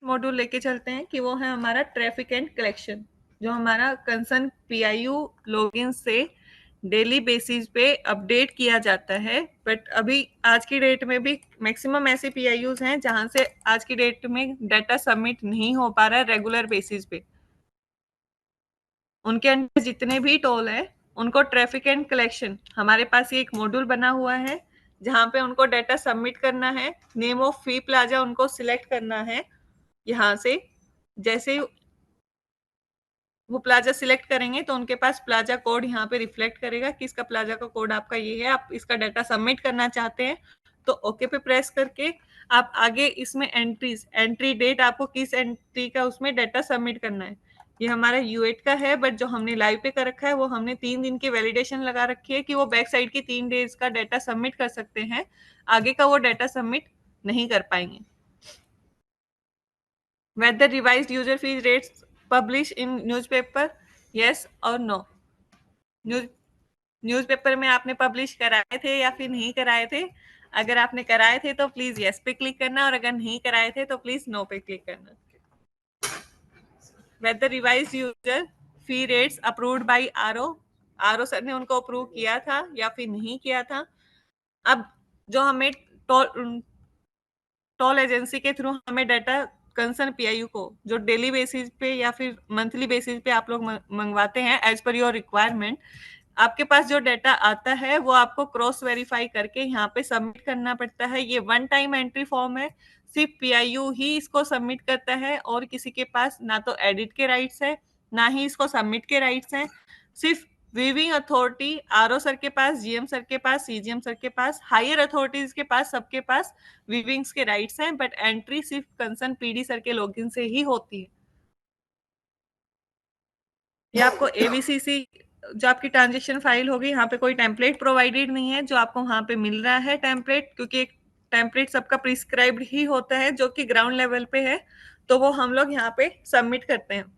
Module लेके चलते हैं कि वो है हमारा ट्रैफिक एंड कलेक्शन, जो हमारा कंसर्न पीआईयू लॉगिन से डेली बेसिस पे अपडेट किया जाता है। बट अभी आज की डेट में भी मैक्सिमम ऐसे पीआईयूज हैं जहां से आज की डेट में डाटा सबमिट नहीं हो पा रहा है रेगुलर बेसिस पे। उनके अंदर जितने भी टोल है उनको ट्रैफिक एंड कलेक्शन हमारे पास ये एक मॉड्यूल बना हुआ है जहां पे उनको डाटा सबमिट करना है। नेम ऑफ फी प्लाजा उनको सिलेक्ट करना है यहाँ से। जैसे ही वो प्लाजा सिलेक्ट करेंगे तो उनके पास प्लाजा कोड यहाँ पे रिफ्लेक्ट करेगा कि इसका प्लाजा का कोड आपका ये है, आप इसका डाटा सबमिट करना चाहते हैं तो ओके पे प्रेस करके आप आगे इसमें एंट्री डेट आपको किस एंट्री का उसमें डाटा सबमिट करना है। ये हमारा यूएट का है, बट जो हमने लाइव पे कर रखा है वो हमने 3 दिन की वैलिडेशन लगा रखी है कि वो बैक साइड की 3 डेज का डाटा सबमिट कर सकते हैं, आगे का वो डाटा सबमिट नहीं कर पाएंगे। Whether revised user fees rates published in newspaper, yes or no? News newspaper में आपने पब्लिश कराए थे या फिर नहीं कराए थे? अगर आपने कराए थे तो प्लीज यस पे क्लिक करना, और अगर नहीं कराए थे तो प्लीज नो पे क्लिक करना। Whether revised user fee rates approved by RO sir ने उनको अप्रूव किया था या फिर नहीं किया था। अब जो हमें टोल टोल एजेंसी के थ्रू हमें डाटा कंसर्न पीआईयू को जो डेली बेसिस पे या फिर मंथली बेसिस पे आप लोग मंगवाते हैं एज पर योर रिक्वायरमेंट, आपके पास जो डाटा आता है वो आपको क्रॉस वेरीफाई करके यहाँ पे सबमिट करना पड़ता है। ये वन टाइम एंट्री फॉर्म है, सिर्फ पीआईयू ही इसको सबमिट करता है और किसी के पास ना तो एडिट के राइट्स है ना ही इसको सबमिट के राइट्स हैं। सिर्फ वीविंग अथॉरिटी आरओ सर के पास, जीएम सर के पास, सीजीएम सर के पास, हायर अथॉरिटीज के पास, सबके पास वीविंग्स के राइट्स हैं, बट एंट्री सिर्फ कंसर्न पीडी सर के लॉगिन से ही होती है। ये आपको एबीसीसी जो आपकी ट्रांजेक्शन फाइल होगी, यहाँ पे कोई टेम्पलेट प्रोवाइडेड नहीं है जो आपको वहां पे मिल रहा है टेम्पलेट, क्योंकि एक टेम्पलेट सबका प्रिस्क्राइब्ड ही होता है जो कि ग्राउंड लेवल पे है, तो वो हम लोग यहाँ पे सबमिट करते हैं।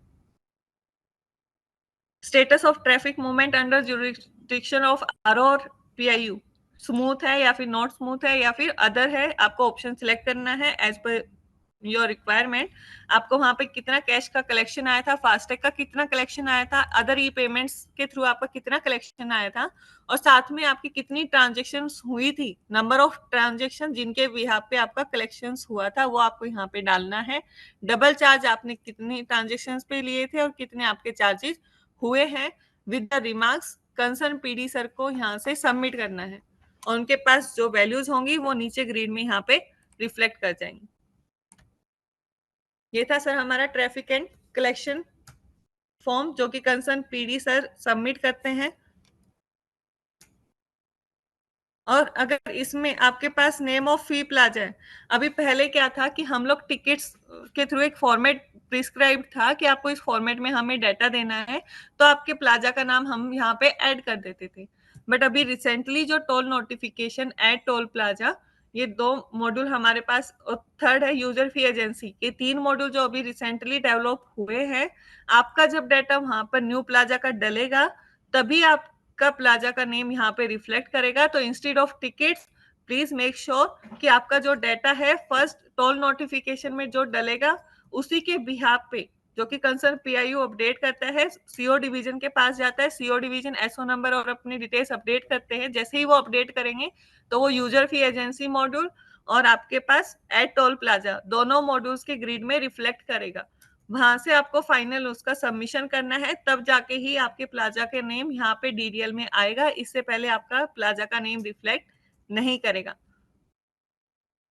Status of traffic movement under jurisdiction of RO और पीआईयू, स्मूथ है या फिर नॉट स्मूथ है या फिर अदर है, आपको ऑप्शन सिलेक्ट करना है एज पर योर रिक्वायरमेंट। आपको वहां पे कितना कैश का कलेक्शन आया था, फास्टैग का कितना कलेक्शन आया था, अदर ई पेमेंट्स के थ्रू आपका कितना कलेक्शन आया था, और साथ में आपकी कितनी ट्रांजेक्शन हुई थी, नंबर ऑफ ट्रांजेक्शन जिनके बिहाफ पे आपका कलेक्शन हुआ था वो आपको यहाँ पे डालना है। डबल चार्ज आपने कितनी ट्रांजेक्शन पे लिए थे और कितने आपके चार्जेस हुए हैं, with the remarks concern PD sir को यहाँ से सबमिट करना है, और उनके पास जो वैल्यूज होंगी वो नीचे ग्रीन में यहाँ पे रिफ्लेक्ट कर जाएंगी। ये था सर हमारा ट्रैफिक एंड कलेक्शन फॉर्म जो कि कंसर्न पीडी सर सबमिट करते हैं। और अगर इसमें आपके पास नेम ऑफ फी प्लाजा है, अभी पहले क्या था कि हम लोग टिकट्स के थ्रू एक फॉर्मेट प्रिस्क्राइब था कि आपको इस फॉर्मेट में हमें डाटा देना है, तो आपके प्लाजा का नाम हम यहाँ पे ऐड कर देते थे। बट अभी रिसेंटली जो toll notification add toll plaza, ये 2 मॉड्यूल हमारे पास, और थर्ड है यूजर फी एजेंसी, ये 3 मॉड्यूल जो अभी रिसेंटली डेवलप हुए हैं। आपका जब डाटा वहां पर न्यू प्लाजा का डलेगा तभी आप का प्लाजा का नेम यहाँ पे रिफ्लेक्ट करेगा। तो instead of tickets please make sure कि आपका जो डाटा है फर्स्ट टोल नोटिफिकेशन में जो डलेगा उसी के बिहाफ पे, जो कि कंसर्न पीआईयू अपडेट करता है, सीओ डिवीजन के पास जाता है, सीओ डिवीजन एसओ नंबर और अपनी डिटेल्स अपडेट करते हैं। जैसे ही वो अपडेट करेंगे तो वो यूजर फी एजेंसी मॉड्यूल और आपके पास एट टोल प्लाजा दोनों मॉड्यूल्स के ग्रिड में रिफ्लेक्ट करेगा। वहां से आपको फाइनल उसका सबमिशन करना है, तब जाके ही आपके प्लाजा के नेम यहाँ पे डीडीएल में आएगा, इससे पहले आपका प्लाजा का नेम रिफ्लेक्ट नहीं करेगा।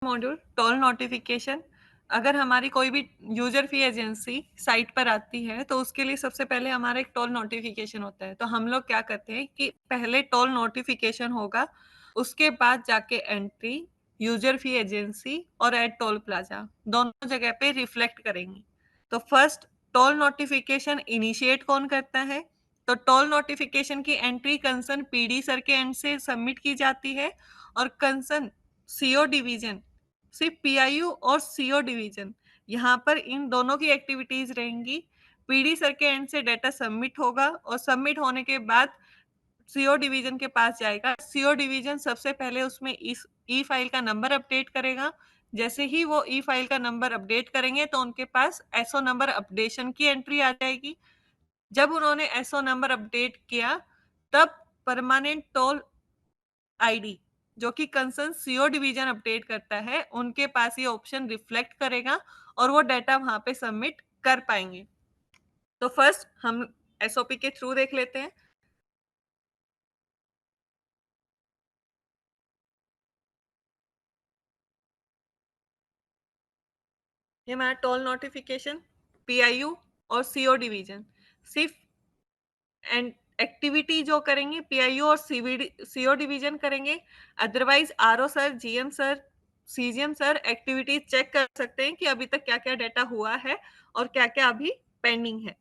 मॉड्यूल टोल नोटिफिकेशन, अगर हमारी कोई भी यूजर फी एजेंसी साइट पर आती है तो उसके लिए सबसे पहले हमारा एक टोल नोटिफिकेशन होता है। तो हम लोग क्या करते हैं कि पहले टोल नोटिफिकेशन होगा, उसके बाद जाके एंट्री, यूजर फी एजेंसी और एट टोल प्लाजा दोनों जगह पे रिफ्लेक्ट करेंगी। तो फर्स्ट टोल नोटिफिकेशन इनिशिएट कौन करता है? तो टोल नोटिफिकेशन की एंट्री कंसर्न पीडी सर के एंड से सबमिट की जाती है, और कंसर्न सीओ डिवीजन, सिर्फ पीआईयू और सीओ डिवीजन, यहाँ पर इन दोनों की एक्टिविटीज रहेंगी। पीडी सर के एंड से डाटा सबमिट होगा और सबमिट होने के बाद सीओ डिवीजन के पास जाएगा। सीओ डिवीजन सबसे पहले उसमें इस ई फाइल का नंबर अपडेट करेगा, जैसे ही वो ई फाइल का नंबर अपडेट करेंगे तो उनके पास एसओ नंबर अपडेशन की एंट्री आ जाएगी। जब उन्होंने एसओ नंबर अपडेट किया, तब परमानेंट टोल आईडी जो कि कंसर्न सीओ डिवीजन अपडेट करता है, उनके पास ये ऑप्शन रिफ्लेक्ट करेगा और वो डाटा वहां पे सबमिट कर पाएंगे। तो फर्स्ट हम एसओपी के थ्रू देख लेते हैं। ये हमारा टोल नोटिफिकेशन, पीआईयू और सीओ डिवीजन। सिर्फ एंड एक्टिविटी जो करेंगे पीआईयू और सीवीडी सीओ डिवीजन करेंगे। Otherwise RO sir, GM sir, CGM sir activity check कर सकते हैं कि अभी तक क्या क्या डाटा हुआ है और क्या क्या अभी पेंडिंग है।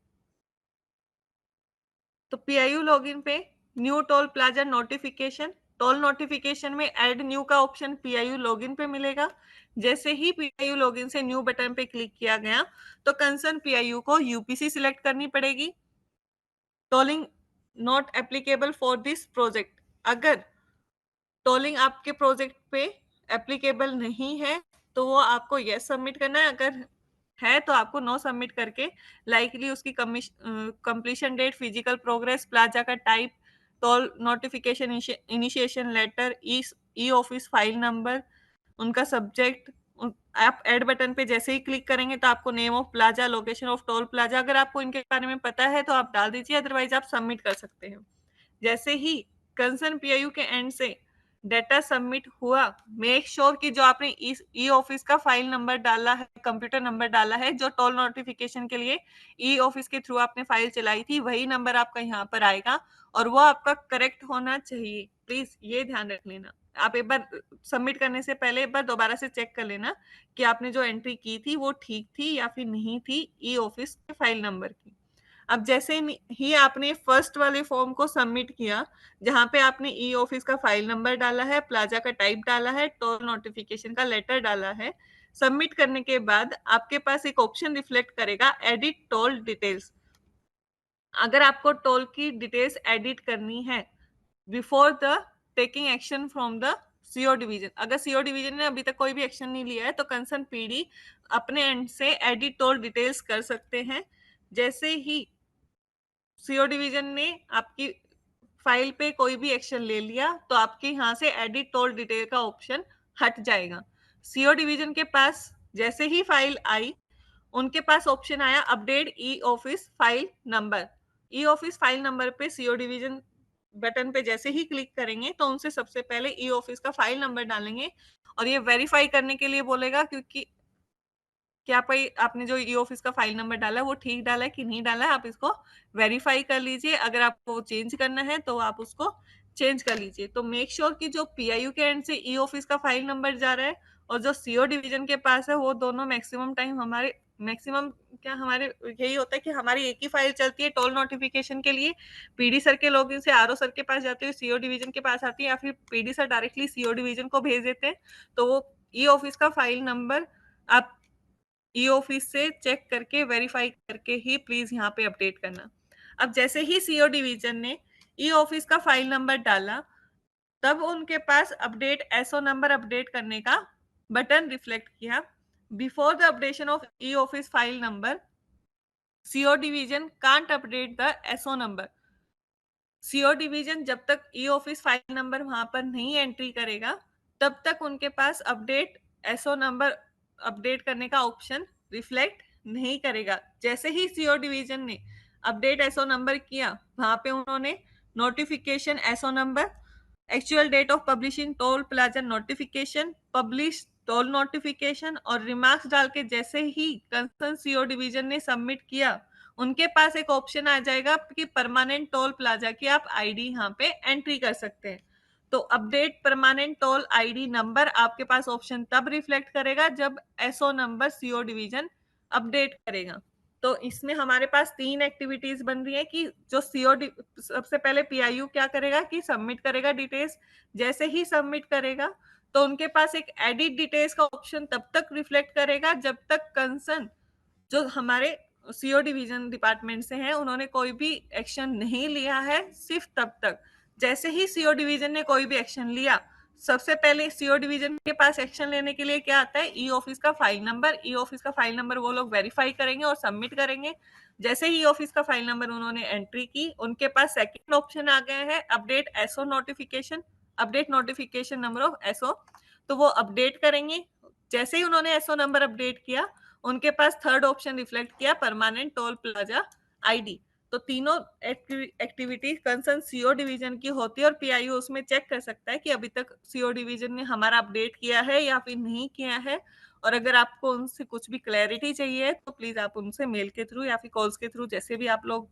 तो पीआईयू लॉगिन पे new toll plaza notification, toll notification में ऐड न्यू का ऑप्शन पीआईयू लॉगिन पे मिलेगा। जैसे ही पीआईयू लॉगिन से न्यू बटन पे क्लिक किया गया तो कंसर्न पीआईयू को यूपीसी सिलेक्ट करनी पड़ेगी। Tolling not applicable for this project, अगर टोलिंग आपके प्रोजेक्ट पे एप्लीकेबल नहीं है तो वो आपको यस सबमिट करना है, अगर है तो आपको नो सबमिट करके लाइकली उसकी completion date, physical progress, plaza का type, toll notification initiation letter, e office file number, उनका सब्जेक्ट। आप ऐड बटन पे जैसे ही क्लिक करेंगे तो आपको name of plaza, location of toll plaza, अगर आपको इनके बारे में पता है तो आप डाल दीजिए, अदरवाइज आप सबमिट कर सकते हैं। जैसे ही कंसर्न पीआईयू के एंड से डाटा सबमिट हुआ, मेक श्योर कि जो आपने ई ऑफिस का फाइल नंबर डाला है, कंप्यूटर नंबर डाला है, जो टोल नोटिफिकेशन के लिए ई ऑफिस के थ्रू आपने फाइल चलाई थी, वही नंबर आपका यहाँ पर आएगा और वो आपका करेक्ट होना चाहिए। प्लीज ये ध्यान रख लेना। आप एक बार सबमिट करने से पहले एक बार दोबारा से चेक कर लेना कि आपने जो एंट्री की थी वो ठीक थी या फिर नहीं थी ई ऑफिस के फाइल नंबर की। अब जैसे ही आपने फर्स्ट वाले फॉर्म को सबमिट किया, जहां पे आपने ई ऑफिस का फाइल नंबर डाला है, प्लाजा का टाइप डाला है, टोल नोटिफिकेशन का लेटर डाला है, सबमिट करने के बाद आपके पास एक ऑप्शन रिफ्लेक्ट करेगा एडिट टोल डिटेल्स। अगर आपको टोल की डिटेल्स एडिट करनी है before the taking action from the CO division, अगर सीओ डिवीजन ने अभी तक कोई भी एक्शन नहीं लिया है तो कंसर्न पीडी अपने एंड से एडिट टोल डिटेल्स कर सकते हैं। जैसे ही सीओ डिवीजन ने आपकी फाइल पे कोई भी एक्शन ले लिया तो आपके यहाँ से एडिट टोल डिटेल का ऑप्शन हट जाएगा। सीओ डिवीजन के पास जैसे ही फाइल आई, उनके पास ऑप्शन आया अपडेट ई office file number. E office file number पे सीओ डिवीजन बटन पे जैसे ही क्लिक करेंगे तो उनसे सबसे पहले ई ऑफिस का फाइल नंबर डालेंगे और ये वेरीफाई करने के लिए बोलेगा क्योंकि क्या भाई आपने जो ई ऑफिस का फाइल नंबर डाला है वो ठीक डाला है कि नहीं डाला है, आप इसको वेरीफाई कर लीजिए। अगर आपको चेंज करना है तो आप उसको चेंज कर लीजिए। तो मेक श्योर कि जो पीआईयू के एंड से ई ऑफिस का फाइल नंबर जा रहा है और जो सीओ डिवीजन के पास है, वो दोनों मैक्सिमम टाइम हमारे मैक्सिमम क्या हमारे यही होता है कि हमारी एक ही फाइल चलती है टोल नोटिफिकेशन के लिए। पीडी सर के लॉगिन से आरओ सर के पास जाती है, सीओ डिवीजन के पास आती है, या फिर PD sir directly CO division को भेज देते हैं। तो वो ई ऑफिस का फाइल नंबर आप ई ऑफिस से चेक करके वेरीफाई करके ही प्लीज यहाँ पे अपडेट करना। अब जैसे ही सीओ डिवीजन ने ई ऑफिस का फाइल नंबर डाला, तब उनके पास अपडेट एसओ नंबर अपडेट करने का बटन रिफ्लेक्ट किया। Before the updation of e office file number, CO division can't update the SO number. CO division जब तक ई ऑफिस फाइल नंबर वहां पर नहीं एंट्री करेगा, तब तक उनके पास अपडेट एसओ नंबर अपडेट करने का ऑप्शन रिफ्लेक्ट नहीं करेगा। जैसे ही सीओ डिवीजन ने अपडेट एसओ नंबर किया, वहां पे उन्होंने notification SO number, actual date of publishing toll plaza notification, publish toll notification और रिमार्क्स डाल के जैसे ही कंसर्न सीओ डिवीजन ने सबमिट किया, उनके पास एक ऑप्शन आ जाएगा कि परमानेंट टोल प्लाजा की आप आईडी यहाँ पे एंट्री कर सकते हैं। तो update permanent toll ID number आपके पास ऑप्शन तब रिफ्लेक्ट करेगा जब SO number CO division update करेगा। तो इसमें हमारे पास 3 एक्टिविटीज बन रही है कि जो सीओ सबसे पहले पीआईयू क्या करेगा कि सबमिट करेगा डिटेल्स। जैसे ही सबमिट करेगा तो उनके पास एक एडिट डिटेल्स का ऑप्शन तब तक रिफ्लेक्ट करेगा जब तक कंसर्न जो हमारे सीओ डिवीजन डिपार्टमेंट से हैं उन्होंने कोई भी एक्शन नहीं लिया है, सिर्फ तब तक। जैसे ही सीओ डिवीजन ने कोई भी एक्शन लिया, सबसे पहले सीओ डिवीजन के पास एक्शन लेने के लिए क्या आता है, ई ऑफिस का फाइल नंबर। ई ऑफिस का फाइल नंबर वो लोग वेरीफाई करेंगे और सबमिट करेंगे। जैसे ही ऑफिस का फाइल नंबर उन्होंने एंट्री की, उनके पास सेकंड ऑप्शन आ गया है, update SO notification, update notification number of SO. तो वो अपडेट करेंगे। जैसे ही उन्होंने एसओ नंबर अपडेट किया, उनके पास थर्ड ऑप्शन रिफ्लेक्ट किया, परमानेंट टोल प्लाजा आईडी। तो तीनों एक्टिविटी कंसर्न सीओ डिवीजन की होती है और पीआईओ उसमें चेक कर सकता है कि अभी तक सीओ डिवीजन ने हमारा अपडेट किया है या फिर नहीं किया है। और अगर आपको उनसे कुछ भी क्लैरिटी चाहिए तो प्लीज आप उनसे मेल के थ्रू या फिर कॉल्स के थ्रू, जैसे भी आप लोग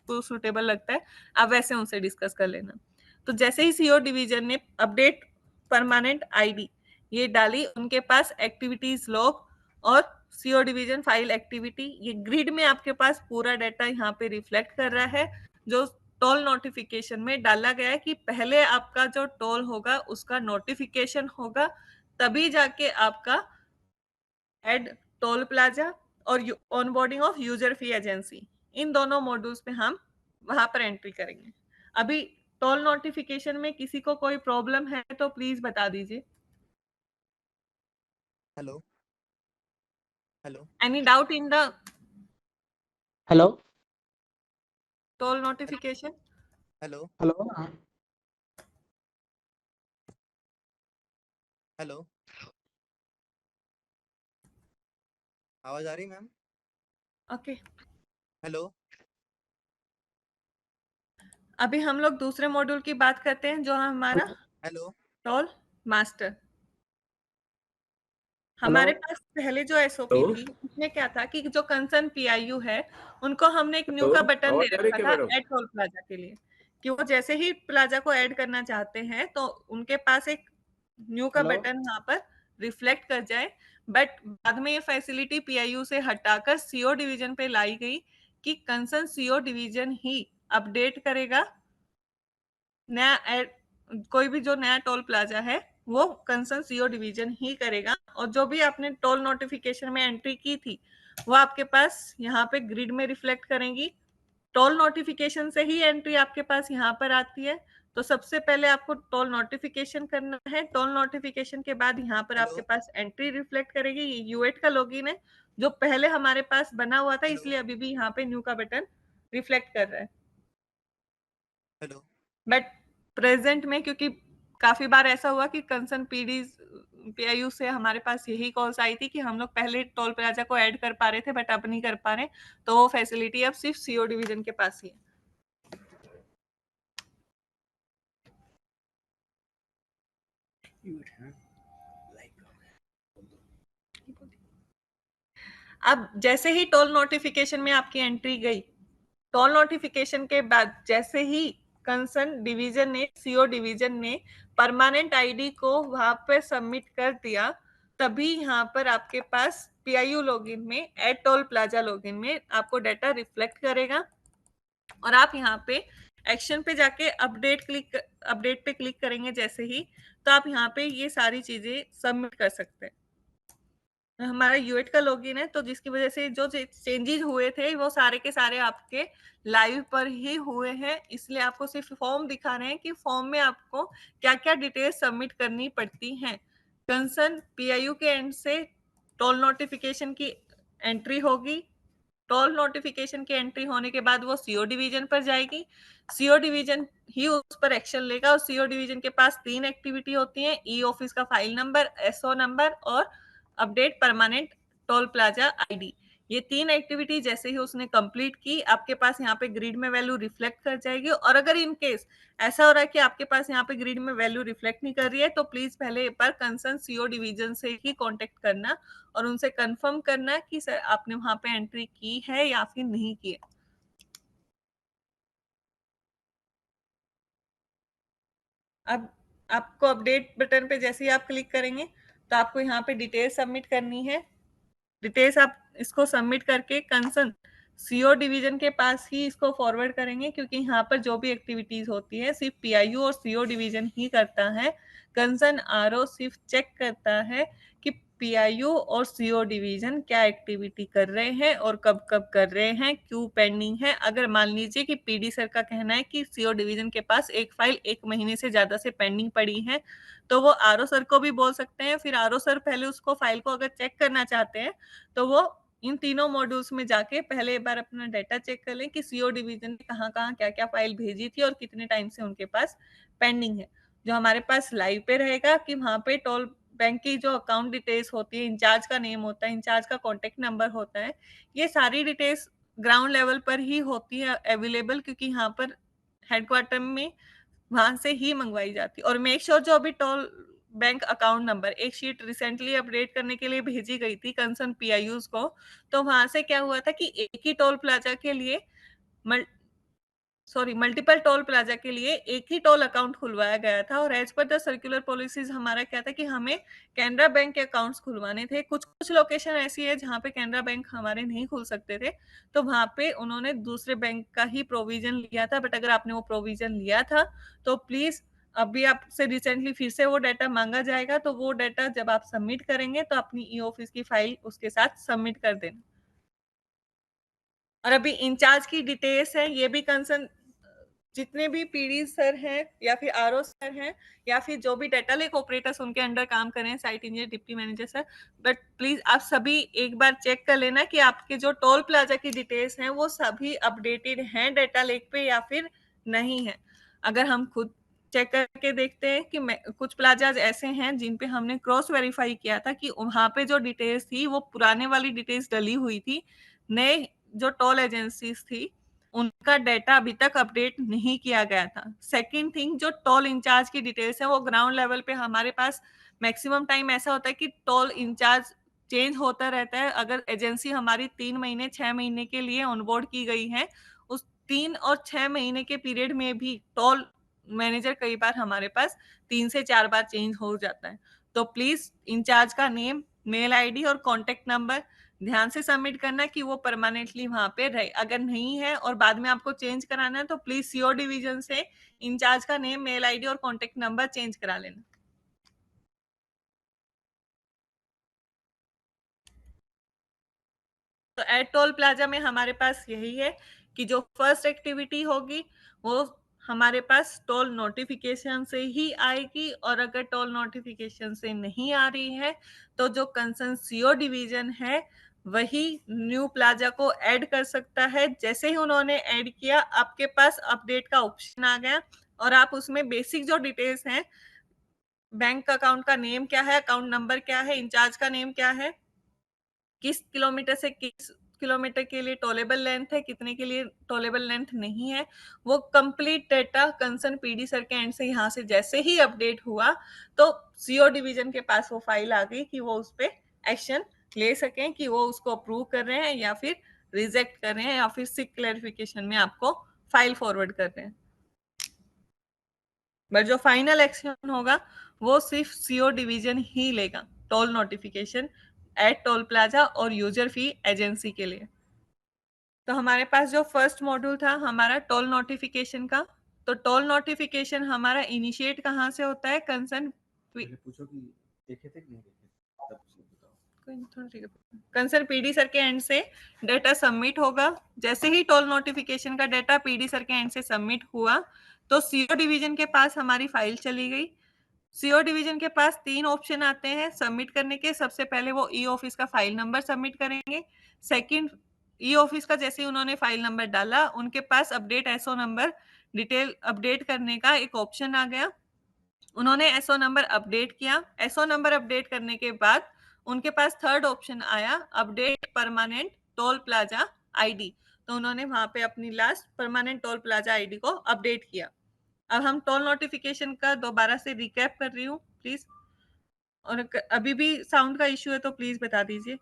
को सुटेबल लगता है, आप वैसे उनसे डिस्कस कर लेना। तो जैसे ही सीओ डिवीजन ने अपडेट परमानेंट आईडी ये डाली, उनके पास एक्टिविटीज लॉग और सीओ डिवीजन फाइल एक्टिविटी, ये ग्रिड में आपके पास पूरा डाटा यहाँ पे रिफ्लेक्ट कर रहा है, जो टोल नोटिफिकेशन में डाला गया है कि पहले आपका जो टोल होगा उसका नोटिफिकेशन होगा, तभी जाके आपका एड टोल प्लाजा और onboarding of user fee agency, इन दोनों मॉड्यूल्स पे हम वहां पर एंट्री करेंगे। अभी टोल नोटिफिकेशन में किसी को कोई प्रॉब्लम है तो प्लीज बता दीजिए। Hello hello any doubt in the hello toll notification? Hello hello hello आवाज आ रही मैम? ओके। हेलो अभी हम लोग दूसरे मॉड्यूल की बात करते हैं, जो है हमारा हेलो टोल मास्टर। हेलो हमारे पास पहले जो एसओपी थी उसमें क्या था कि जो कंसर्न पीआईयू है, उनको हमने एक न्यू का बटन दे रखा था ऐड टोल प्लाजा के लिए, कि वो जैसे ही प्लाजा को ऐड करना चाहते हैं तो उनके पास एक न्यू का हेलो बटन यहाँ पर रिफ्लेक्ट कर जाए। बट बाद में ये फैसिलिटी पीआईयू से हटाकर सीओ डिवीजन पे लाई गई कि कंसर्न सीओ डिवीजन ही अपडेट करेगा नया कोई भी जो नया टोल प्लाजा है वो कंसर्न सीओ डिवीजन ही करेगा। और जो भी आपने टोल नोटिफिकेशन में एंट्री की थी वो आपके पास यहाँ पे ग्रिड में रिफ्लेक्ट करेंगी। टोल नोटिफिकेशन से ही एंट्री आपके पास यहाँ पर आती है। तो सबसे पहले आपको टोल नोटिफिकेशन करना है। टोल नोटिफिकेशन के बाद यहाँ पर आपके हेलो पास एंट्री रिफ्लेक्ट करेगी। ये यूएट का लॉगिन है जो पहले हमारे पास बना हुआ था, हेलो इसलिए अभी भी यहाँ पे न्यू का बटन रिफ्लेक्ट कर रहा है। हेलो बट प्रेजेंट में क्योंकि काफी बार ऐसा हुआ कि कंसर्न पीडी पीआईयू से हमारे पास यही कॉल्स आई थी कि हम लोग पहले टोल प्लाजा को ऐड कर पा रहे थे बट अब नहीं कर पा रहे, तो वो फैसिलिटी अब सिर्फ सीओ डिवीजन के पास ही है। अब जैसे ही टोल नोटिफिकेशन में आपकी एंट्री गई, टोल नोटिफिकेशन के बाद जैसे ही कंसर्न डिवीजन ने सीओ डिवीजन ने परमानेंट आईडी को वहां पे सबमिट कर दिया, तभी यहाँ पर आपके पास पीआईयू लॉगिन में एड टोल प्लाजा लॉगिन में आपको डाटा रिफ्लेक्ट करेगा और आप यहाँ पे एक्शन पे जाके अपडेट पे क्लिक करेंगे जैसे ही, तो आप यहाँ पे ये सारी चीजें सबमिट कर सकते हैं। हमारा यूएट का लॉगिन है तो जिसकी वजह से जो चेंजेस हुए थे वो सारे के सारे आपके लाइव पर ही हुए हैं, इसलिए आपको सिर्फ फॉर्म दिखा रहे हैं कि फॉर्म में आपको क्या क्या डिटेल्स सबमिट करनी पड़ती हैं। कंसर्न पीआईयू के एंड से टोल नोटिफिकेशन की एंट्री होगी। टोल नोटिफिकेशन की एंट्री होने के बाद वो सीओ डिवीजन पर जाएगी। सीओ डिवीजन ही उस पर एक्शन लेगा और सीओ डिवीजन के पास 3 एक्टिविटी होती हैं, ई ऑफिस का फाइल नंबर, एसओ नंबर और update permanent toll plaza ID. ये 3 एक्टिविटी जैसे ही उसने कंप्लीट की, आपके पास यहाँ पे ग्रिड में वैल्यू रिफ्लेक्ट कर जाएगी। और अगर इन केस ऐसा हो रहा है कि आपके पास यहाँ पे ग्रिड में वैल्यू रिफ्लेक्ट नहीं कर रही है, तो प्लीज पहले एक बार कंसर्न सीओ डिवीजन से ही कांटेक्ट करना और उनसे कंफर्म करना कि सर आपने वहां पे एंट्री की है या फिर नहीं की है। अब आपको अपडेट बटन पे जैसे ही आप क्लिक करेंगे तो आपको यहाँ पे डिटेल सबमिट करनी है। डिटेल्स आप इसको सबमिट करके कंसर्न सीओ डिवीजन के पास ही इसको फॉरवर्ड करेंगे, क्योंकि यहाँ पर जो भी एक्टिविटीज होती है सिर्फ पीआईयू और सीओ डिवीजन ही करता है। कंसर्न आरओ सिर्फ चेक करता है कि पीआईयू और सीओ डिवीजन क्या एक्टिविटी कर रहे हैं और कब कब कर रहे हैं, क्यों पेंडिंग है। अगर मान लीजिए कि पीडी सर का कहना है कि सीओ डिवीजन के पास एक फाइल 1 महीने से ज्यादा से पेंडिंग पड़ी है, तो वो आरओ सर को भी बोल सकते हैं। फिर आरओ सर पहले उसको फाइल को अगर चेक करना चाहते हैं तो वो इन तीनों मॉड्यूल्स में जाके पहले एक बार अपना डाटा चेक कर लें कि सीओ डिवीजन ने कहाँ कहाँ क्या क्या फाइल भेजी थी और कितने टाइम से उनके पास पेंडिंग है। जो हमारे पास लाइव पे रहेगा कि वहां पे टोल बैंक की जो अकाउंट डिटेल्स होती है, इंचार्ज का नेम होता है, इंचार्ज का कॉन्टेक्ट नंबर होता है, ये सारी डिटेल्स ग्राउंड लेवल पर ही होती है अवेलेबल, क्योंकि यहाँ पर हेडक्वार्टर में वहां से ही मंगवाई जाती है। और मेक श्योर जो अभी टोल बैंक अकाउंट नंबर एक शीट रिसेंटली अपडेट करने के लिए भेजी गई थी कंसर्न पीआईयूज को, तो वहां से क्या हुआ था कि एक ही टोल प्लाजा के लिए मल्टीपल टोल प्लाजा के लिए एक ही टोल अकाउंट खुलवाया गया था। और as per the circular policies हमारा क्या था कि हमें कैनरा बैंक के अकाउंट्स खुलवाने थे। कुछ कुछ लोकेशन ऐसी है जहाँ पे कैनरा बैंक हमारे नहीं खुल सकते थे, तो वहां पे उन्होंने दूसरे बैंक का ही प्रोविजन लिया था। बट अगर आपने वो प्रोविजन लिया था तो प्लीज अभी आपसे रिसेंटली फिर से वो डाटा मांगा जाएगा, तो वो डाटा जब आप सबमिट करेंगे तो अपनी ई ऑफिस की फाइल उसके साथ सबमिट कर देना। और अभी इंचार्ज की डिटेल्स है, ये भी कंसर्न जितने भी पीडी सर हैं या फिर आरओ सर हैं या फिर जो भी डाटा लेक ऑपरेटर्स उनके अंडर काम कर रहे हैं, site engineer, deputy manager sir, but please आप सभी एक बार चेक कर लेना कि आपके जो टोल प्लाजा की डिटेल्स हैं वो सभी अपडेटेड हैं डाटा लेक पे या फिर नहीं है। अगर हम खुद चेक करके देखते हैं कि कुछ प्लाजाज ऐसे हैं जिन पे हमने क्रॉस वेरीफाई किया था कि वहां पे जो डिटेल्स थी वो पुराने वाली डिटेल्स डली हुई थी, नए जो टोल एजेंसीज थी उनका डाटा अभी तक अपडेट नहीं किया गया था। सेकंड थिंग, जो टोल इंचार्ज की डिटेल्स है वो ग्राउंड लेवल पे हमारे पास मैक्सिमम टाइम ऐसा होता है कि टोल इंचार्ज चेंज होता रहता है। अगर एजेंसी हमारी 3 महीने 6 महीने के लिए ऑनबोर्ड की गई है, उस 3 और 6 महीने के पीरियड में भी टोल मैनेजर कई बार हमारे पास 3 से 4 बार चेंज हो जाता है। तो प्लीज इंचार्ज का नेम, मेल आईडी और कॉन्टेक्ट नंबर ध्यान से सबमिट करना कि वो परमानेंटली वहां पे रहे। अगर नहीं है और बाद में आपको चेंज कराना है तो प्लीज सीओ डिवीजन से इंचार्ज का नेम, मेल आईडी और कॉन्टेक्ट नंबर चेंज करा लेना। तो एट टोल प्लाजा में हमारे पास यही है कि जो फर्स्ट एक्टिविटी होगी वो हमारे पास टोल नोटिफिकेशन से ही आएगी, और अगर टोल नोटिफिकेशन से नहीं आ रही है तो जो कंसर्न सीओ डिवीजन है वही न्यू प्लाजा को ऐड कर सकता है। जैसे ही उन्होंने ऐड किया आपके पास अपडेट का ऑप्शन आ गया और आप उसमें बेसिक जो डिटेल्स हैं, बैंक अकाउंट का नेम क्या है, अकाउंट नंबर क्या है, इंचार्ज का नेम क्या है, किस किलोमीटर से किस किलोमीटर के लिए टोलेबल लेंथ है, कितने के लिए टोलेबल लेंथ नहीं है, वो complete data concern PD sir के एंड से यहाँ से जैसे ही अपडेट हुआ तो सीओ डिवीजन के पास वो फाइल आ गई कि वो उस पर एक्शन ले सकें कि वो उसको अप्रूव कर रहे हैं या फिर रिजेक्ट कर रहे हैं या फिर सिक क्लैरिफिकेशन में आपको फाइल फॉरवर्ड कर रहे हैं। बट जो फाइनल एक्शन होगा वो सिर्फ सीओ डिवीजन ही लेगा toll notification eight toll plaza और यूजर फी एजेंसी के लिए। तो हमारे पास जो फर्स्ट मॉड्यूल था हमारा टोल नोटिफिकेशन का, तो टोल नोटिफिकेशन हमारा इनिशिएट कहाँ से होता है, कंसर्न पूछो कि देखे थे कि नहीं देखे, तब से बताओ। कंसर्न पीडी सर के एंड से डेटा सबमिट होगा। जैसे ही टोल नोटिफिकेशन का डेटा पीडी सर के एंड से सबमिट हुआ तो सीओ डिवीजन के पास हमारी फाइल चली गई। सीओ डिवीजन के पास 3 ऑप्शन आते हैं सबमिट करने के। सबसे पहले वो ई ऑफिस का फाइल नंबर सबमिट करेंगे। सेकंड, ई ऑफिस का जैसे ही उन्होंने फाइल नंबर डाला उनके पास update SO number detail update करने का एक ऑप्शन आ गया। उन्होंने एसओ नंबर अपडेट किया। एसओ नंबर अपडेट करने के बाद उनके पास थर्ड ऑप्शन आया update permanent toll plaza ID. तो उन्होंने वहां पे अपनी last permanent toll plaza ID को अपडेट किया। अब हम टोल नोटिफिकेशन का दोबारा से रिकैप कर रही हूँ प्लीज, और अभी भी साउंड का इश्यू है तो प्लीज बता दीजिए।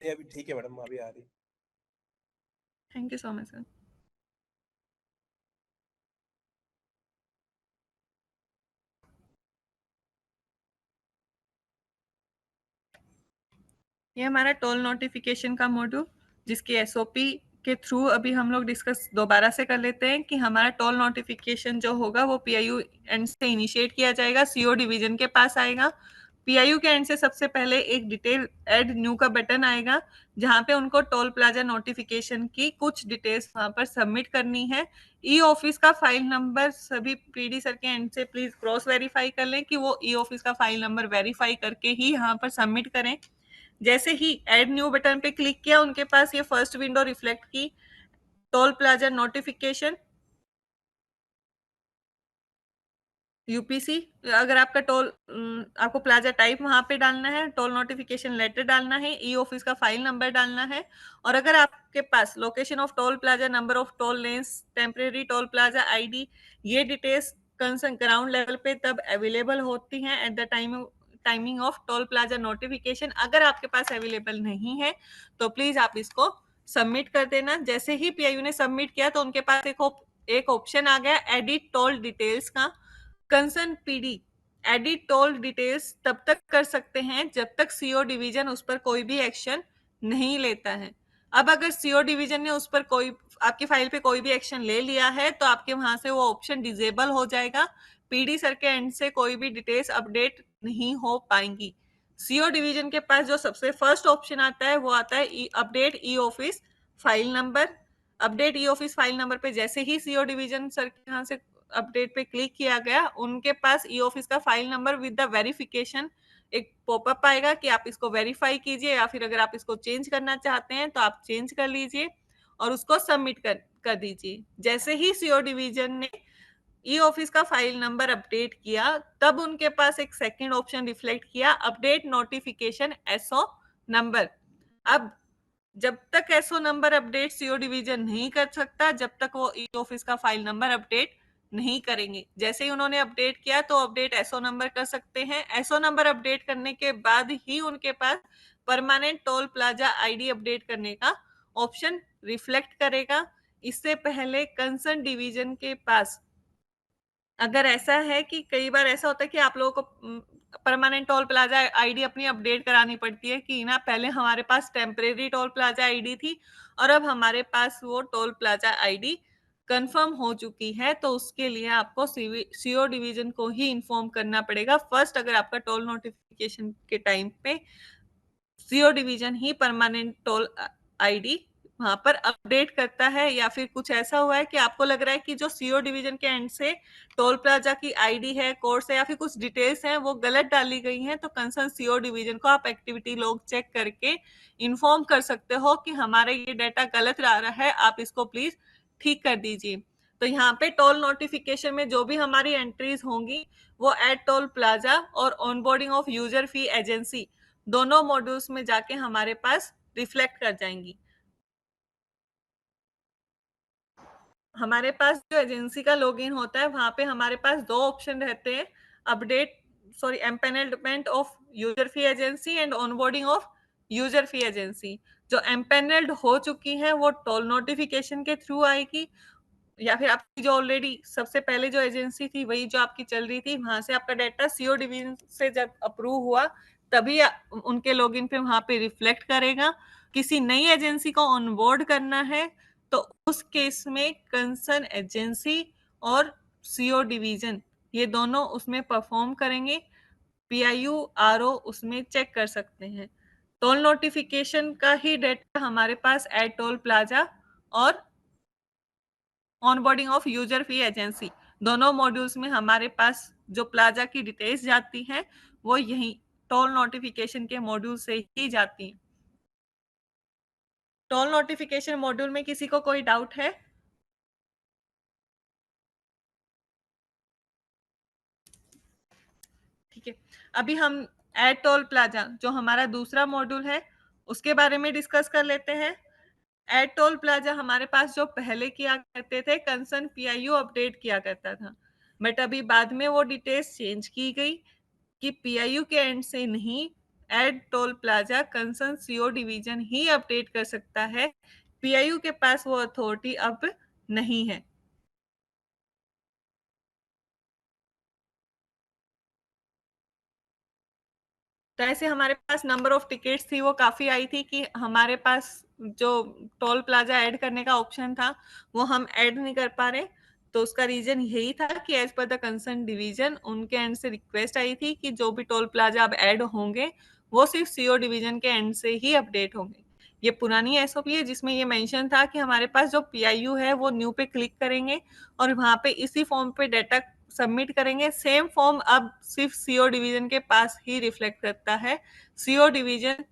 ये अभी ठीक है मैडम, अभी आ रही। Thank you so much sir. ये हमारा टोल नोटिफिकेशन का मॉड्यूल जिसकी एसओपी के थ्रू अभी हम लोग डिस्कस दोबारा से कर लेते हैं कि हमारा टोल नोटिफिकेशन जो होगा वो पीआईयू एंड से इनिशिएट किया जाएगा, सीओ डिवीजन के पास आएगा। पीआईयू के एंड से सबसे पहले एक डिटेल ऐड न्यू का बटन आएगा, जहां पे उनको टोल प्लाजा नोटिफिकेशन की कुछ डिटेल्स वहां पर सबमिट करनी है। ई ऑफिस का फाइल नंबर सभी पीडी सर के एंड से प्लीज क्रॉस वेरीफाई कर लें कि वो ई ऑफिस का फाइल नंबर वेरीफाई करके ही यहाँ पर सबमिट करें। जैसे ही ऐड न्यू बटन पे क्लिक किया, उनके पास ये फर्स्ट विंडो रिफ्लेक्ट की, टोल प्लाजा नोटिफिकेशन यूपीसी। अगर आपका आपको प्लाजा टाइप वहां पे डालना है, टोल नोटिफिकेशन लेटर डालना है, ई ऑफिस का फाइल नंबर डालना है। और अगर आपके पास location of toll plaza, number of toll lanes, temporary toll plaza ID, ये डिटेल्स कंसर्न ग्राउंड लेवल पे तब अवेलेबल होती हैं at the timing of toll plaza notification. अगर आपके पास अवेलेबल नहीं है तो प्लीज आप इसको सबमिट कर देना। जैसे ही पीआईयू ने सबमिट किया तो उनके पास एक ऑप्शन आ गया एडिट टोल डिटेल्स का। Concern PD edit toll details तब तक कर सकते हैं जब तक सीओ डिवीजन उस पर कोई भी एक्शन नहीं लेता है। अब अगर सीओ डिवीजन ने उस पर कोई आपकी फाइल पे कोई भी एक्शन ले लिया है तो आपके वहां से वो ऑप्शन डिजेबल हो जाएगा, पीडी सर के एंड से कोई भी डिटेल्स अपडेट नहीं हो पाएंगी। सीओ डिवीजन के पास जो सबसे फर्स्ट ऑप्शन आता है वो आता है अपडेट ई ऑफिस फाइल नंबर। अपडेट ई ऑफिस फाइल नंबर पे जैसे ही सीओ डिवीजन सर के यहाँ से अपडेट पे क्लिक किया गया, उनके पास ई ऑफिस का file number with the verification एक पॉपअप आएगा कि आप इसको वेरीफाई कीजिए, या फिर अगर आप इसको चेंज करना चाहते हैं तो आप चेंज कर लीजिए और उसको सबमिट कर दीजिए। जैसे ही सीओ डिवीजन ने ई ऑफिस का फाइल नंबर अपडेट किया, तब उनके पास एक सेकंड ऑप्शन रिफ्लेक्ट किया, अपडेट नोटिफिकेशन एसओ नंबर। अब जब तक SO number update CO division नहीं कर सकता, जब तक वो ई ऑफिस का फाइल नंबर अपडेट नहीं करेंगे। जैसे ही उन्होंने अपडेट किया तो अपडेट एसओ नंबर कर सकते हैं। एसओ नंबर अपडेट करने के बाद ही उनके पास permanent toll plaza ID update करने का ऑप्शन रिफ्लेक्ट करेगा। इससे पहले कंसर्न डिवीजन के पास, अगर ऐसा है कि कई बार ऐसा होता है कि आप लोगों को परमानेंट टोल प्लाजा आईडी अपनी अपडेट करानी पड़ती है कि ना पहले हमारे पास टेम्परेरी टोल प्लाजा आईडी थी और अब हमारे पास वो टोल प्लाजा आईडी कंफर्म हो चुकी है, तो उसके लिए आपको सीओ डिवीजन को ही इन्फॉर्म करना पड़ेगा फर्स्ट। अगर आपका टोल नोटिफिकेशन के टाइम पे सीओ डिवीजन ही परमानेंट टोल आईडी वहां पर अपडेट करता है, या फिर कुछ ऐसा हुआ है कि आपको लग रहा है कि जो सीओ डिवीजन के एंड से टोल प्लाजा की आईडी है, कोर्स है, या फिर कुछ डिटेल्स हैं वो गलत डाली गई हैं, तो कंसर्न सीओ डिवीजन को आप एक्टिविटी लॉग चेक करके इन्फॉर्म कर सकते हो कि हमारा ये डाटा गलत आ रहा है, आप इसको प्लीज ठीक कर दीजिए। तो यहाँ पे टोल नोटिफिकेशन में जो भी हमारी एंट्रीज होंगी वो एट टोल प्लाजा और onboarding of user fee agency दोनों मॉड्यूल्स में जाके हमारे पास रिफ्लेक्ट कर जाएंगी। हमारे पास जो एजेंसी का लॉगिन होता है वहां पे हमारे पास दो ऑप्शन रहते हैं, update empanelment of user fee agency and onboarding of user fee agency. जो एम्पेनल्ड हो चुकी है वो टोल नोटिफिकेशन के थ्रू आएगी, या फिर आपकी जो ऑलरेडी सबसे पहले जो एजेंसी थी वही जो आपकी चल रही थी, वहां से आपका डाटा सीओ डिवीजन से जब अप्रूव हुआ तभी उनके लॉगिन पे वहां पे रिफ्लेक्ट करेगा। किसी नई एजेंसी को ऑनबोर्ड करना है तो उस केस में कंसर्न एजेंसी और सीओ डिवीजन ये दोनों उसमें परफॉर्म करेंगे। पीआईयू आरओ उसमें चेक कर सकते हैं। टोल नोटिफिकेशन का ही डाटा हमारे पास एट टोल प्लाजा और onboarding of user fee agency दोनों मॉड्यूल्स में हमारे पास जो प्लाजा की डिटेल्स जाती हैं वो यही टोल नोटिफिकेशन के मॉड्यूल से ही जाती हैं। टोल नोटिफिकेशन मॉड्यूल में किसी को कोई डाउट है? ठीक है, अभी हम एट टोल प्लाजा जो हमारा दूसरा मॉड्यूल है उसके बारे में डिस्कस कर लेते हैं। एट टोल प्लाजा हमारे पास जो पहले किया करते थे कंसर्न पीआईयू अपडेट किया करता था, बट अभी बाद में वो डिटेल्स चेंज की गई कि पीआईयू के एंड से नहीं, at toll plaza concern CO division ही अपडेट कर सकता है, पीआईयू के पास वो अथॉरिटी अब नहीं है। तो ऐसे हमारे पास नंबर ऑफ टिकट्स थी वो काफी आई थी कि हमारे पास जो टोल प्लाजा ऐड करने का ऑप्शन था वो हम ऐड नहीं कर पा रहे। तो उसका रीजन यही था कि as per the concern division उनके एंड से रिक्वेस्ट आई थी कि जो भी टोल प्लाजा अब ऐड होंगे वो सिर्फ सीओ डिवीजन के एंड से ही अपडेट होंगे। ये पुरानी एसओपी है जिसमें ये मेंशन था कि हमारे पास जो पीआईयू है वो न्यू पे क्लिक करेंगे और वहां पे इसी फॉर्म पे डाटा सबमिट करेंगे। सेम फॉर्म अब सिर्फ सीओ डिवीजन के पास ही रिफ्लेक्ट करता है। सीओ डिवीजन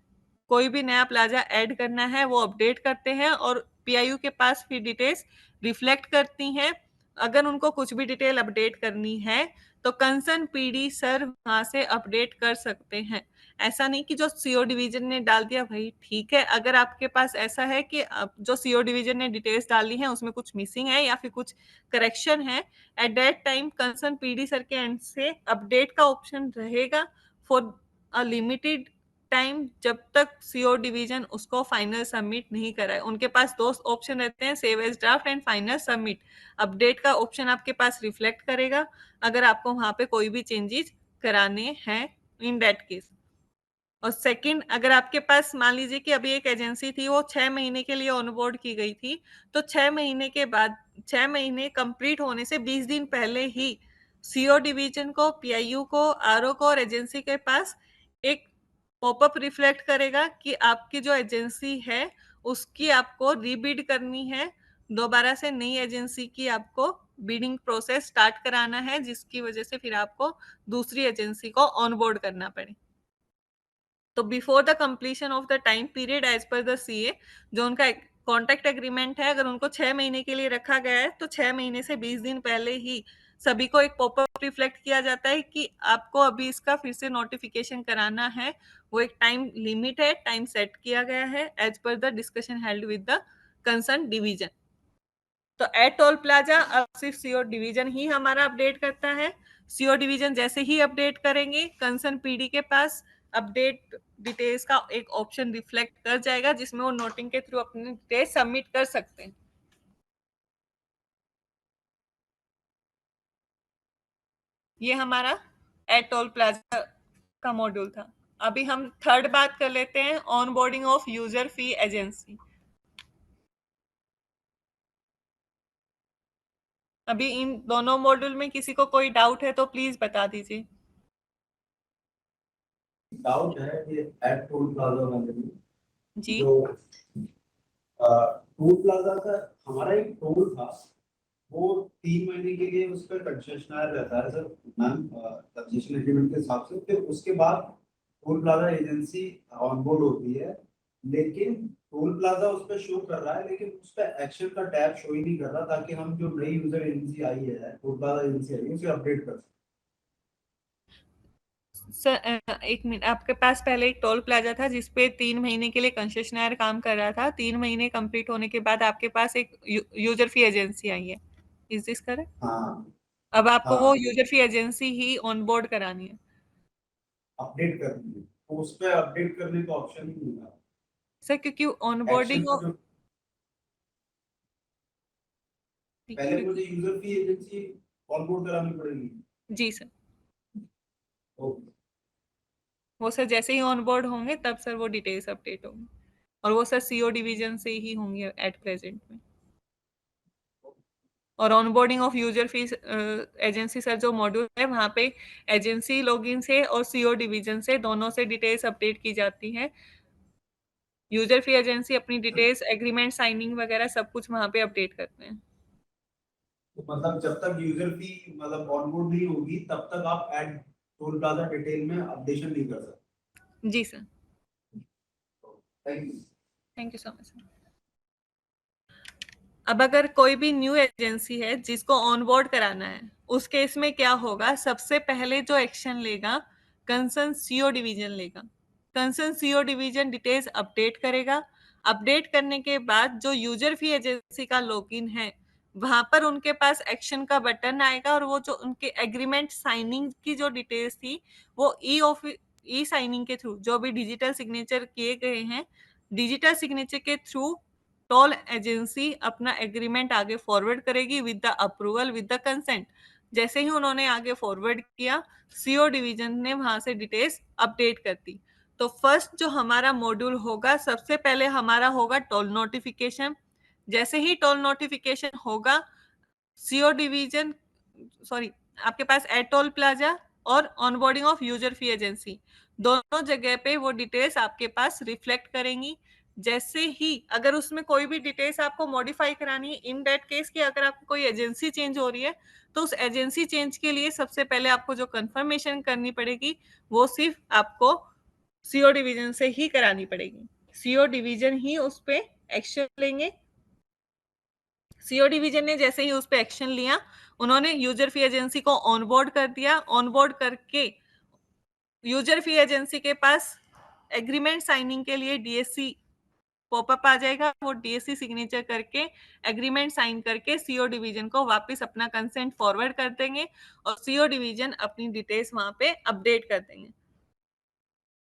कोई भी नया प्लाजा ऐड करना है वो अपडेट करते हैं और पीआईयू के पास फिर डिटेल्स रिफ्लेक्ट करती हैं। अगर उनको कुछ भी डिटेल अपडेट करनी है तो कंसर्न पीडी सर वहां से अपडेट कर सकते हैं। ऐसा नहीं कि जो सीओ डिवीजन ने डाल दिया भाई ठीक है। अगर आपके पास ऐसा है कि जो सीओ डिवीजन ने डिटेल्स डाली हैं उसमें कुछ मिसिंग है या फिर कुछ करेक्शन है, at that time concern PD sir के एंड से अपडेट का ऑप्शन रहेगा फॉर अ लिमिटेड टाइम, जब तक सीओ डिवीजन उसको फाइनल सबमिट नहीं कराए। उनके पास दो ऑप्शन रहते हैं, save as draft and final submit. Update का ऑप्शन आपके पास रिफ्लेक्ट करेगा अगर आपको वहां पे कोई भी चेंजेस कराने हैं इन दैट केस। और सेकंड, अगर आपके पास मान लीजिए कि अभी एक एजेंसी थी वो 6 महीने के लिए ऑनबोर्ड की गई थी, तो 6 महीने के बाद 6 महीने कंप्लीट होने से 20 दिन पहले ही सीओ डिवीजन को, पीआईयू को, आरओ को और एजेंसी के पास एक पॉपअप रिफ्लेक्ट करेगा कि आपकी जो एजेंसी है उसकी आपको रीबिड करनी है। दोबारा से नई एजेंसी की आपको बिडिंग प्रोसेस स्टार्ट कराना है, जिसकी वजह से फिर आपको दूसरी एजेंसी को ऑनबोर्ड करना पड़े। तो before the completion of the time period as per the CA, जो उनका कॉन्ट्रैक्ट एग्रीमेंट है, अगर उनको 6 महीने के लिए रखा गया है तो 6 महीने से 20 दिन पहले ही सभी को एक पॉपअप रिफ्लेक्ट किया जाता है कि आपको अभी इसका फिर से नोटिफिकेशन कराना है। वो एक टाइम लिमिट है, टाइम सेट किया गया है as per the discussion held with the concern division. तो एट टोल प्लाजा अब सिर्फ सीओ डिवीजन ही हमारा अपडेट करता है। सीओ डिवीजन जैसे ही अपडेट करेंगे कंसर्न पीडी के पास अपडेट डिटेल्स का एक ऑप्शन रिफ्लेक्ट कर जाएगा जिसमें वो नोटिंग के थ्रू अपनी डिटेल्स सबमिट कर सकते हैं। ये हमारा एट टोल प्लाजा का मॉड्यूल था। अभी हम थर्ड बात कर लेते हैं, on boarding of user fee agency. अभी इन दोनों मॉड्यूल में किसी को कोई डाउट है तो प्लीज बता दीजिए। डाउट है कि एट टोल प्लाजा में जी जो टोल प्लाजा का हमारा एक टोल था, वो 3 महीने के लिए उस पर कंसेशनर रहता है सर मैम, कंसेशन एग्रीमेंट के हिसाब से। फिर उसके बाद टोल प्लाजा एजेंसी ऑनबोर्ड होती है, लेकिन टोल प्लाजा उस पर शो कर रहा है, लेकिन उस पर एक्शन का टैब शो ही नहीं कर रहा, ताकि हम जो नई यूजर एजेंसी आई है, टोल प्लाजा एजेंसी आई है, उसे अपडेट कर सकें। सर एक मिनट, आपके पास पहले एक टोल प्लाजा था जिसपे 3 महीने के लिए कंसेशनर काम कर रहा था। 3 महीने कंप्लीट होने के बाद आपके पास एक यूजर फी एजेंसी आई है, इज दिस करेक्ट? हाँ अब आपको वो हाँ, यूजर फी एजेंसी ही ऑनबोर्ड करानी है। अपडेट करनी है, तो उस पर अपडेट करने का ऑप्शन ही नहीं है। सर क्योंकि एक्शन ऑनबोर्डिंग का जो पहले मुझे यूजर फी एजेंसी ऑनबोर्ड करानी पड़ेगी। जी सर, ओके, वो सर जैसे ही ऑनबोर्ड होंगे तब सर वो डिटेल्स अपडेट होंगे और वो सर सीओ डिवीजन से ही होंगे एट प्रेजेंट में। और onboarding of user fees agency sir जो मॉड्यूल है वहाँ पे एजेंसी लॉगिन से और सीओ डिवीजन से दोनों से डिटेल्स अपडेट की जाती हैं। यूजर फी एजेंसी अपनी डिटेल्स, एग्रीमेंट, साइनिंग वगैरह सब कुछ वहाँ पे अपडेट करते हैं। तो मतलब जब तक यूजर फी मतलब ऑनबोर्ड नहीं होगी तब तक आप ऐड टोल प्लाजा डिटेल में अपडेशन नहीं कर सकते। जी sir, thank you. Thank you so much. अब अगर कोई भी न्यू एजेंसी है जिसको ऑनबोर्ड कराना है, उस केस में क्या होगा, सबसे पहले जो एक्शन लेगा कंसर्न सीओ डिवीजन लेगा। Concern CO division details update करेगा। अपडेट करने के बाद जो यूजर फी एजेंसी का लॉगिन है वहां पर उनके पास एक्शन का बटन आएगा और वो जो उनके एग्रीमेंट साइनिंग की जो डिटेल्स थी वो ई साइनिंग के थ्रू, जो भी डिजिटल सिग्नेचर किए गए हैं, डिजिटल सिग्नेचर के थ्रू टोल एजेंसी अपना एग्रीमेंट आगे फॉरवर्ड करेगी with the approval, with the consent. जैसे ही उन्होंने आगे फॉरवर्ड किया, सीओ डिवीजन ने वहां से डिटेल्स अपडेट कर दी। तो फर्स्ट जो हमारा मॉड्यूल होगा, सबसे पहले हमारा होगा टोल नोटिफिकेशन। जैसे ही टोल नोटिफिकेशन होगा, सीओ डिवीजन, सॉरी, आपके पास एट टोल प्लाजा और onboarding of user fee agency, दोनों जगह पे वो डिटेल्स आपके पास रिफ्लेक्ट करेंगी। जैसे ही अगर उसमें कोई भी डिटेल्स आपको मॉडिफाई करानी है, इन दैट केस कि अगर आपकी कोई एजेंसी चेंज हो रही है, तो उस एजेंसी चेंज के लिए सबसे पहले आपको जो कंफर्मेशन करनी पड़ेगी, वो सिर्फ आपको सीओ डिवीजन से ही करानी पड़ेगी। सीओ डिवीजन ही उस पे एक्शन लेंगे। सीओ डिवीजन ने जैसे ही उस पे एक्शन लिया, उन्होंने यूजर फी एजेंसी को ऑनबोर्ड कर दिया। ऑनबोर्ड करके यूजर फी एजेंसी के पास एग्रीमेंट साइनिंग के लिए डीएससी पॉपअप आ जाएगा। वो डीएससी सिग्नेचर करके, एग्रीमेंट साइन करके सीओ डिवीजन को वापस अपना कंसेंट फॉरवर्ड कर देंगे और सीओ डिवीजन अपनी डिटेल्स वहां पे अपडेट कर देंगे।